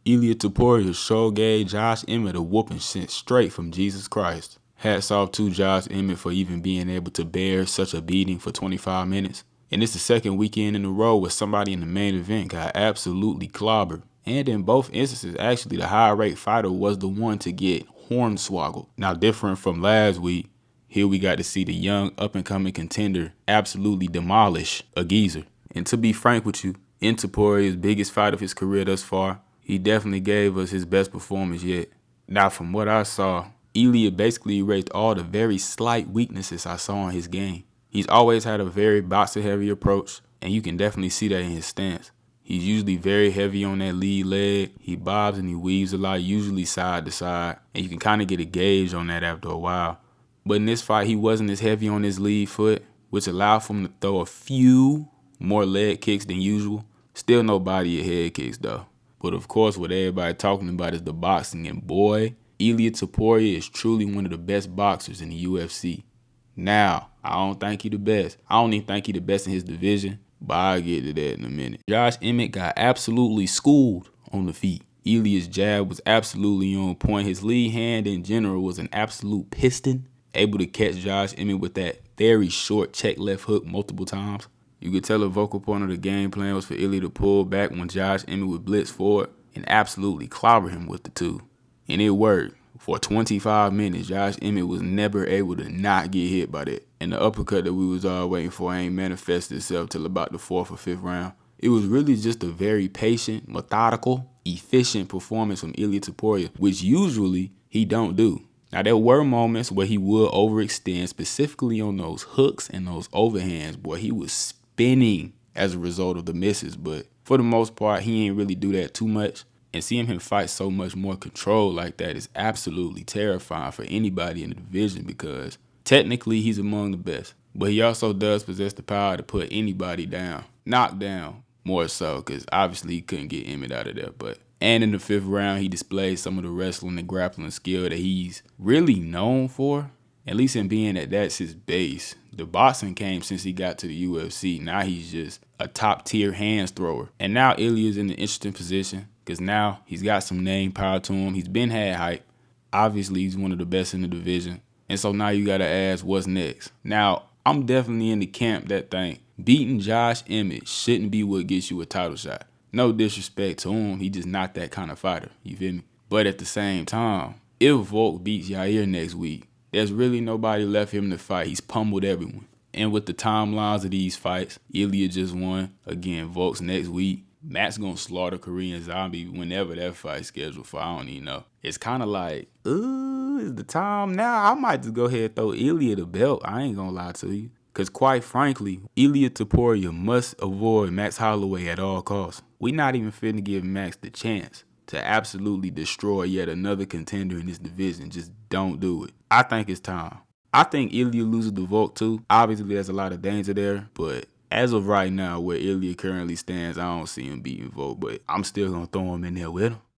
Ilia topuria sure gave Josh Emmett a whooping sent straight from Jesus Christ. Hats off to Josh Emmett for even being able to bear such a beating for 25 minutes. And it's the second weekend in a row where somebody in the main event got absolutely clobbered. And in both instances, actually, the high rate fighter was the one to get hornswoggled. Now, different from last week, here we got to see the young up-and-coming contender absolutely demolish a geezer. And to be frank with you, in Topuria's biggest fight of his career thus far, he definitely gave us his best performance yet. Now, from what I saw, Ilia basically erased all the very slight weaknesses I saw in his game. He's always had a very boxer-heavy approach, and you can definitely see that in his stance. He's usually very heavy on that lead leg. He bobs and he weaves a lot, usually side to side, and you can kind of get a gauge on that after a while. But in this fight, he wasn't as heavy on his lead foot, which allowed for him to throw a few more leg kicks than usual. Still no body or head kicks though. But of course, what everybody talking about is the boxing, and boy, Ilia topuria is truly one of the best boxers in the UFC. Now, I don't think he the best. I don't even think he the best in his division, but I'll get to that in a minute. Josh Emmett got absolutely schooled on the feet. Ilia's jab was absolutely on point. His lead hand in general was an absolute piston, able to catch Josh Emmett with that very short check left hook multiple times. You could tell a vocal point of the game plan was for Ilia to pull back when Josh Emmett would blitz forward and absolutely clobber him with the two. And it worked. For 25 minutes, Josh Emmett was never able to not get hit by that. And the uppercut that we was all waiting for ain't manifested itself till about the 4th or 5th round. It was really just a very patient, methodical, efficient performance from Ilia topuria, which usually he don't do. Now, there were moments where he would overextend, specifically on those hooks and those overhands. Boy, he was spinning as a result of the misses, but for the most part, he ain't really do that too much. And seeing him fight so much more control like that is absolutely terrifying for anybody in the division, because technically he's among the best, but he also does possess the power to put anybody down, knock down more so, because obviously he couldn't get Emmett out of there. And in the 5th round, he displayed some of the wrestling and grappling skill that he's really known for, at least in being that that's his base. The boxing came since he got to the UFC. Now he's just a top-tier hands thrower. And now Ilia's in an interesting position, because now he's got some name power to him. He's been had hype. Obviously, he's one of the best in the division. And so now you got to ask, what's next? Now, I'm definitely in the camp that think beating Josh Emmett shouldn't be what gets you a title shot. No disrespect to him, he just not that kind of fighter, you feel me? But at the same time, if Volk beats Yair next week, there's really nobody left him to fight. He's pummeled everyone. And with the timelines of these fights, Ilia just won. Again, Volk's next week. Matt's gonna slaughter Korean Zombie whenever that fight's scheduled for. I don't even know. It's kind of like, is the time now? I might just go ahead and throw Ilia the belt. I ain't gonna lie to you. Because quite frankly, Ilia topuria must avoid Max Holloway at all costs. We not even finna give Max the chance to absolutely destroy yet another contender in this division. Just don't do it. I think it's time. I think Ilia loses to Volk too. Obviously, there's a lot of danger there, but as of right now, where Ilia currently stands, I don't see him beating Volk, but I'm still gonna throw him in there with him.